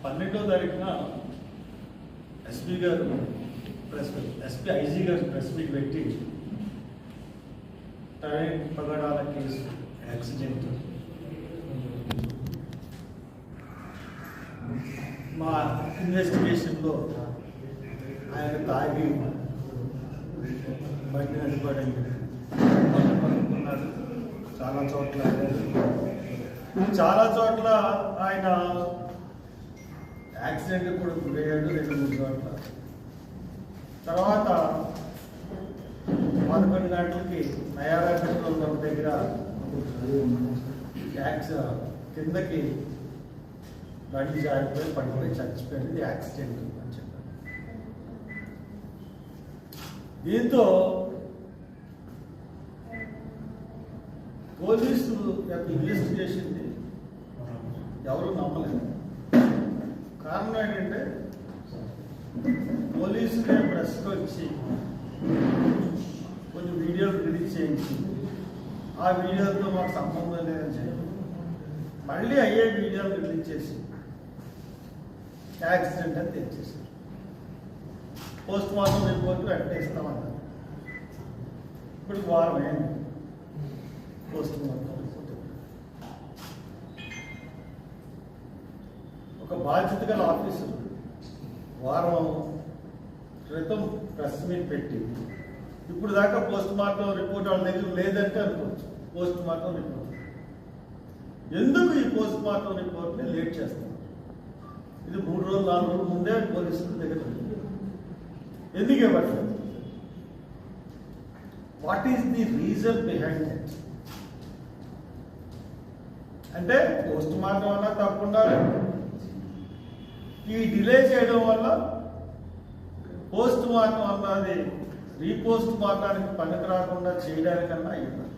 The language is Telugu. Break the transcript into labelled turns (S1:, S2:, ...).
S1: 12వ తారీఖున ఎస్పీ గారు ఐజీ గారు ప్రెస్ మీట్ పెట్టి ట్రైన్ పగడాల కేసు యాక్సిడెంట్ మా ఇన్వెస్టిగేషన్లో ఆయన తాగి బండి నడిపడండి చాలా చోట్ల ఆయన యాక్సిడెంట్ కూడా గురయ్యాడు 2-3 చోట్ల. తర్వాత 11 గంటలకి నయారా పెట్రోల్ బంక్ దగ్గర కిందకి బండి జారిపోయి పడిపోయి చచ్చిపోయింది, యాక్సిడెంట్ అని చెప్పారు. దీంతో పోలీసు యొక్క ఇన్వెస్టిగేషన్ ఎవరు నమ్మలేదు. కారణం ఏంటంటే పోలీసులే ప్రెస్కి వచ్చి కొన్ని వీడియోలు రిలీజ్ చేయించి ఆ వీడియోలతో మాకు సంబంధం లేదని చెప్పి మళ్ళీ అయ్యే వీడియోలు రిలీజ్ చేసి యాక్సిడెంట్ అని తెచ్చేసారు. పోస్ట్ మార్టం రిపోర్ట్ వెంటనే ఇస్తామన్నారు. ఇప్పుడు వారం అయింది పోస్ట్ మార్టం రిపోర్ట్. ఒక బాధ్యత గల ఆఫీసర్ వారం క్రితం ప్రెస్ మీట్ పెట్టి ఇప్పుడు దాకా పోస్ట్ మార్టం రిపోర్ట్ వాళ్ళ దగ్గర లేదంటే అనుకోవచ్చు. పోస్ట్ మార్టం రిపోర్ట్ ఎందుకు ఈ పోస్ట్ మార్టం రిపోర్ట్ని లేట్ చేస్తున్నారు? ఇది 3 రోజులు 4 రోజుల ముందే పోలీసుల దగ్గర ఎందుకు ఇవ్వట్లేదు? What is the reason behind it? అంటే పోస్ట్ మార్టం అన్నా తప్పకుండా ఈ డిలే చేయడం వల్ల పోస్ట్ మార్టం అన్నది రీపోస్ట్ మార్టానికి పనికి రాకుండా చేయడానికన్నా ఇవ్వాలి.